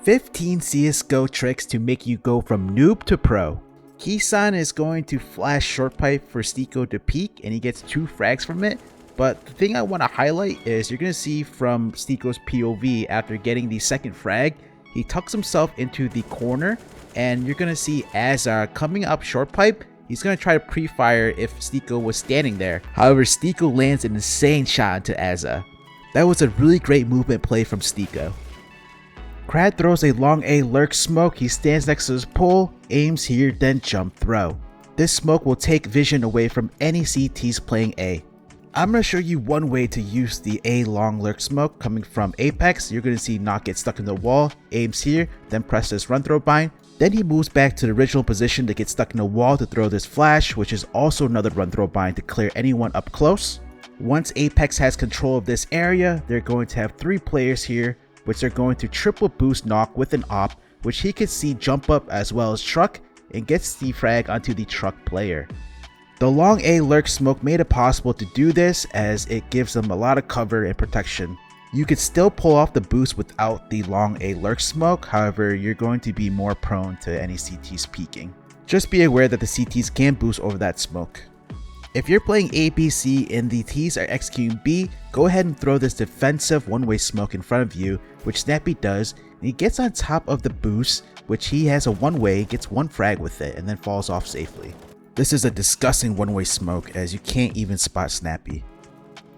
15 CSGO tricks to make you go from noob to pro. Kisan is going to flash short pipe for Stiko to peek and he gets 2 frags from it. But the thing I want to highlight is you're going to see from Stiko's POV after getting the second frag, he tucks himself into the corner and you're going to see as coming up short pipe, he's going to try to pre-fire if Stiko was standing there. However, Stiko lands an insane shot into Azza. That was a really great movement play from Stiko. Crad throws a long A lurk smoke, he stands next to his pole, aims here, then jump throw. This smoke will take vision away from any CTs playing A. I'm going to show you one way to use the A long lurk smoke coming from Apex. You're going to see Knock get stuck in the wall, aims here, then presses run throw bind. Then he moves back to the original position to get stuck in the wall to throw this flash, which is also another run throw bind to clear anyone up close. Once Apex has control of this area, they're going to have 3 players here, which are going to triple boost Knock with an op, which he could see jump up as well as truck and gets the frag onto the truck player. The long A lurk smoke made it possible to do this as it gives them a lot of cover and protection. You could still pull off the boost without the long A lurk smoke, however you're going to be more prone to any CTs peeking. Just be aware that the CTs can boost over that smoke. If you're playing ABC and the Ts are executing B, go ahead and throw this defensive one-way smoke in front of you, which Snappy does, and he gets on top of the boost, which he has a one-way, gets 1 frag with it, and then falls off safely. This is a disgusting one-way smoke as you can't even spot Snappy.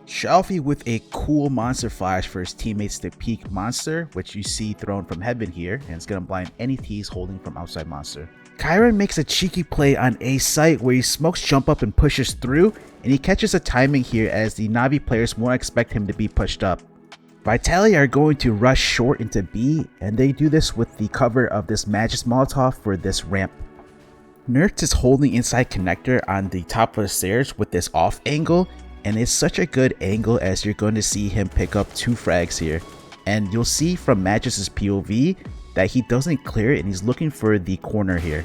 Shelfie with a cool monster flash for his teammates to peek monster, which you see thrown from heaven here, and it's going to blind any Ts holding from outside monster. Kyron makes a cheeky play on A site where he smokes jump up and pushes through, and he catches a timing here as the Navi players won't expect him to be pushed up. Vitality are going to rush short into B, and they do this with the cover of this Magis Molotov for this ramp. Nerds is holding inside connector on the top of the stairs with this off angle, and it's such a good angle as you're going to see him pick up 2 frags here. And you'll see from Magis's POV that he doesn't clear it and he's looking for the corner here.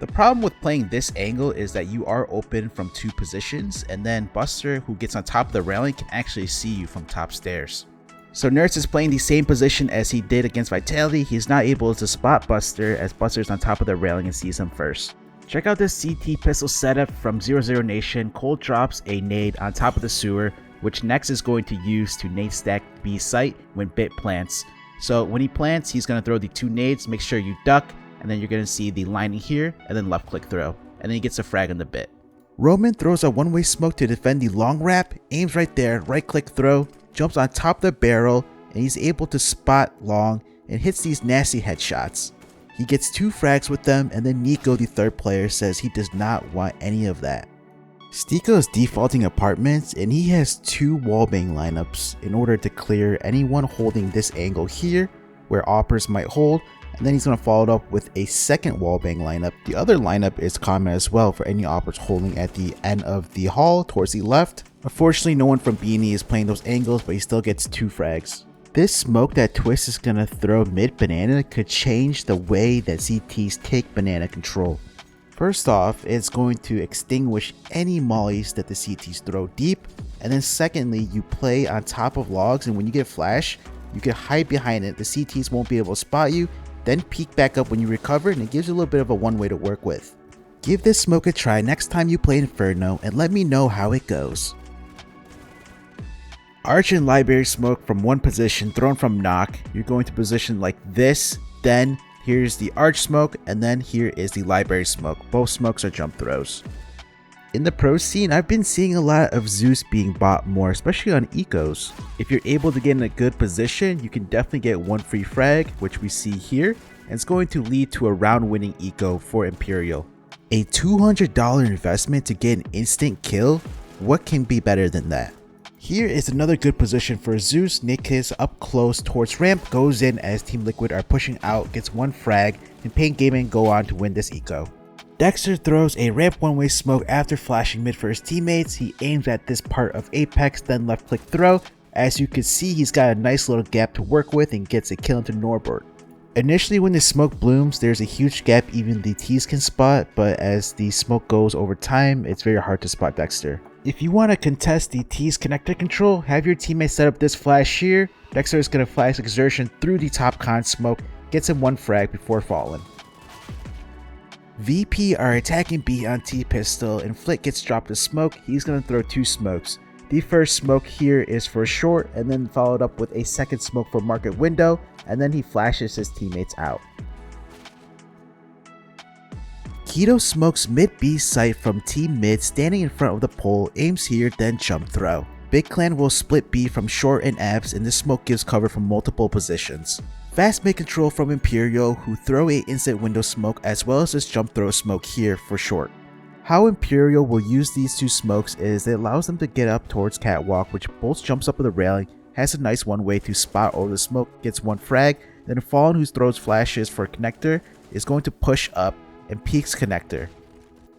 The problem with playing this angle is that you are open from 2 positions, and then Buster, who gets on top of the railing, can actually see you from top stairs. So Nerds is playing the same position as he did against Vitality. He's not able to spot Buster as Buster's on top of the railing and sees him first. Check out this CT pistol setup from 00 Nation. Cole drops a nade on top of the sewer, which Nex is going to use to nade stack B site when Bit plants. So when he plants, he's going to throw the 2 nades, make sure you duck, and then you're going to see the lining here, and then left click throw, and then he gets a frag on the Bit. Roman throws a one-way smoke to defend the long wrap, aims right there, right click throw, jumps on top of the barrel, and he's able to spot long and hits these nasty headshots. He gets 2 frags with them, and then Nico, the 3rd player, says he does not want any of that. Stiko is defaulting apartments, and he has 2 wallbang lineups in order to clear anyone holding this angle here where oppers might hold, and then he's going to follow it up with a second wallbang lineup. The other lineup is common as well for any oppers holding at the end of the hall towards the left. Unfortunately, no one from Beanie is playing those angles, but he still gets 2 frags. This smoke that Twist is going to throw mid banana could change the way that CTs take banana control. First off, it's going to extinguish any mollies that the CTs throw deep, and then secondly, you play on top of logs, and when you get flash, you can hide behind it. The CTs won't be able to spot you, then peek back up when you recover, and it gives you a little bit of a one-way to work with. Give this smoke a try next time you play Inferno, and let me know how it goes. Arch and library smoke from one position thrown from Knock. You're going to position like this, then here's the arch smoke, and then here is the library smoke. Both smokes are jump throws. In the pro scene, I've been seeing a lot of Zeus being bought more, especially on ecos. If you're able to get in a good position, you can definitely get 1 free frag, which we see here, and it's going to lead to a round winning eco for Imperial. A $200 investment to get an instant kill? What can be better than that? Here is another good position for Zeus. Nick is up close towards ramp, goes in as Team Liquid are pushing out, gets 1 frag, and Paint Gaming go on to win this eco. Dexter throws a ramp one-way smoke after flashing mid for his teammates. He aims at this part of Apex, then left click throw. As you can see, he's got a nice little gap to work with and gets a kill into Norbert. Initially when the smoke blooms, there's a huge gap even the Ts can spot, but as the smoke goes over time, it's very hard to spot Dexter. If you want to contest the T's connector control, have your teammate set up this flash here. Dexter is going to flash Exertion through the top con smoke, gets him one frag before falling. VP are attacking B on T-pistol and Flick gets dropped to smoke. He's going to throw two smokes. The first smoke here is for short and then followed up with a second smoke for market window, and then he flashes his teammates out. Keto smokes mid B site from team mid standing in front of the pole, aims here, then jump throw. Big Clan will split B from short and abs, and this smoke gives cover from multiple positions. Fast mid control from Imperial, who throw a instant window smoke as well as this jump throw smoke here for short. How Imperial will use these two smokes is it allows them to get up towards catwalk, which Bolts jumps up with the railing, has a nice one way to spot over the smoke, gets one frag, then Fallen, who throws flashes for connector, is going to push up and peeks connector.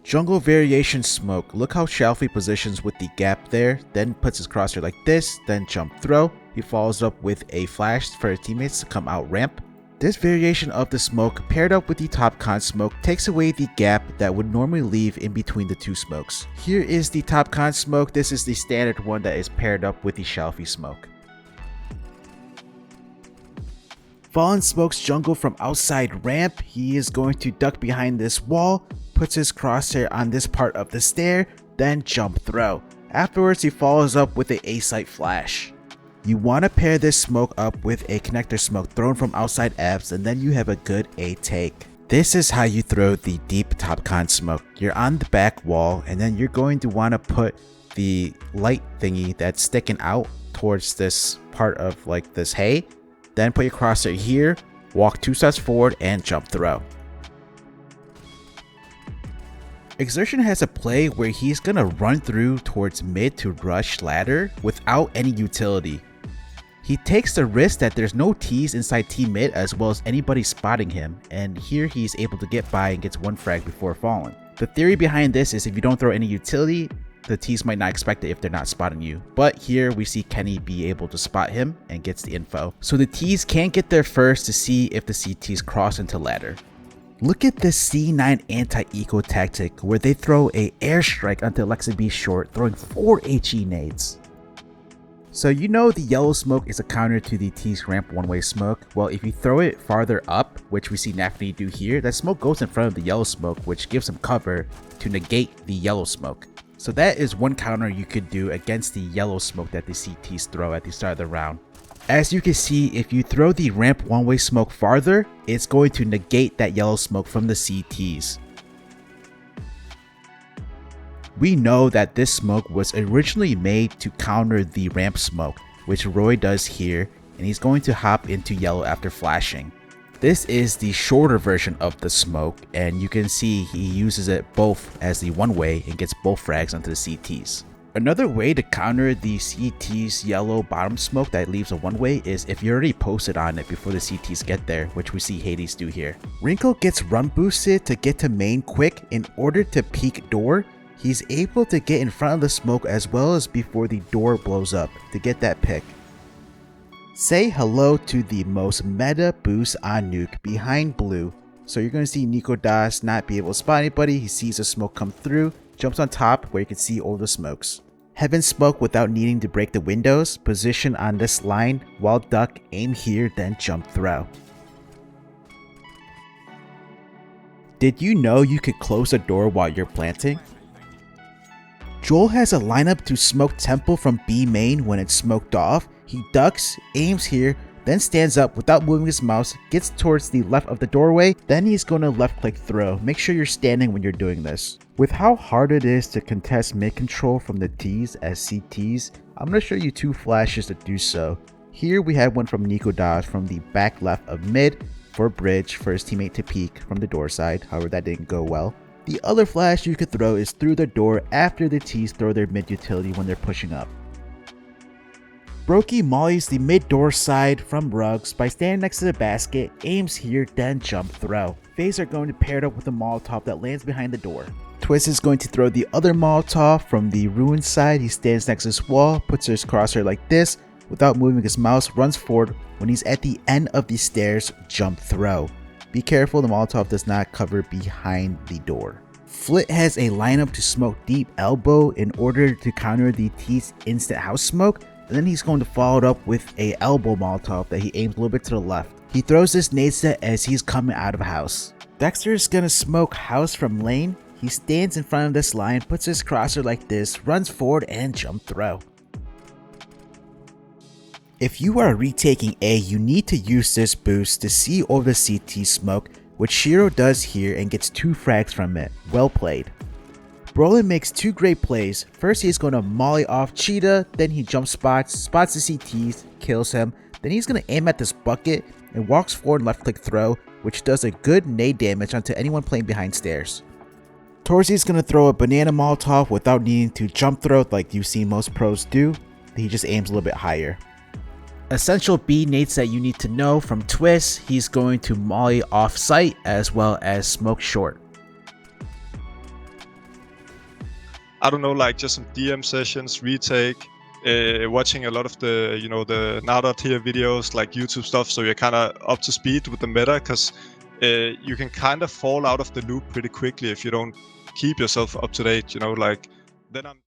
Jungle variation smoke, look how Shalfie positions with the gap there, then puts his crosshair like this, then jump throw. He follows up with a flash for his teammates to come out ramp. This variation of the smoke paired up with the top con smoke takes away the gap that would normally leave in between the two smokes. Here is the top con smoke. This is the standard one that is paired up with the Shalfie smoke. Fallen smokes jungle from outside ramp. He is going to duck behind this wall, puts his crosshair on this part of the stair, then jump throw. Afterwards, he follows up with an A-site flash. You want to pair this smoke up with a connector smoke thrown from outside abs, and then you have a good A take. This is how you throw the deep top con smoke. You're on the back wall, and then you're going to want to put the light thingy that's sticking out towards this part of like this hay. Then put your crosshair here, walk 2 steps forward, and jump throw. Exertion has a play where he's gonna run through towards mid to rush ladder without any utility. He takes the risk that there's no T's inside T mid as well as anybody spotting him, and here he's able to get by and gets one frag before falling. The theory behind this is if you don't throw any utility, the T's might not expect it if they're not spotting you. But here we see Kenny be able to spot him and gets the info. So the T's can't get there first to see if the CTs cross into ladder. Look at this C9 anti-eco tactic where they throw a airstrike onto Alexa B short, throwing 4 HE nades. So you know the yellow smoke is a counter to the T's ramp one-way smoke. Well, if you throw it farther up, which we see Nafni do here, that smoke goes in front of the yellow smoke, which gives him cover to negate the yellow smoke. So that is one counter you could do against the yellow smoke that the CTs throw at the start of the round. As you can see, if you throw the ramp one-way smoke farther, it's going to negate that yellow smoke from the CTs. We know that this smoke was originally made to counter the ramp smoke, which Roy does here, and he's going to hop into yellow after flashing. This is the shorter version of the smoke, and you can see he uses it both as the one-way and gets both frags onto the CTs. Another way to counter the CT's yellow bottom smoke that leaves a one-way is if you already posted on it before the CTs get there, which we see Hades do here. Wrinkle gets run boosted to get to main quick. In order to peek door, he's able to get in front of the smoke as well as before the door blows up to get that pick. Say hello to the most meta boost on Nuke behind blue. So you're going to see Nico Das not be able to spot anybody. He sees a smoke come through, jumps on top where you can see all the smokes. Heaven smoke without needing to break the windows, position on this line, while duck, aim here, then jump throw. Did you know you could close the door while you're planting? Joel has a lineup to smoke temple from B main when it's smoked off. He ducks, aims here, then stands up without moving his mouse, gets towards the left of the doorway, then he's going to left click throw. Make sure you're standing when you're doing this. With how hard it is to contest mid control from the T's as CTs, I'm going to show you 2 flashes to do so. Here we have one from Nico Das from the back left of mid for bridge for his teammate to peek from the door side, however that didn't go well. The other flash you could throw is through the door after the T's throw their mid utility when they're pushing up. Brokey mollies the mid door side from rugs by standing next to the basket, aims here, then jump throw. FaZe are going to pair it up with a Molotov that lands behind the door. Twist is going to throw the other Molotov from the ruin side. He stands next to this wall, puts his crosshair like this, without moving his mouse, runs forward. When he's at the end of the stairs, jump throw. Be careful, the Molotov does not cover behind the door. Flit has a lineup to smoke deep elbow in order to counter the T's instant house smoke, and then he's going to follow it up with a elbow Molotov that he aims a little bit to the left. He throws this nade set as he's coming out of house. Dexter is gonna smoke house from lane. He stands in front of this line, puts his crosser like this, runs forward and jump throw. If you are retaking A, you need to use this boost to see over the CT smoke, which Shiro does here and gets 2 frags from it. Well played. Brolin makes 2 great plays. First he's going to molly off Cheetah, then he jump spots the CTs, kills him, then he's going to aim at this bucket and walks forward and left click throw, which does a good nade damage onto anyone playing behind stairs. Torzi is going to throw a banana Molotov without needing to jump throw like you've seen most pros do. He just aims a little bit higher. Essential B nades that you need to know from Twist, he's going to molly off site as well as smoke short. I don't know, like just some DM sessions, retake, watching a lot of the, the NartOutHere videos, like YouTube stuff, so you're kind of up to speed with the meta, because you can kind of fall out of the loop pretty quickly if you don't keep yourself up to date, then I'm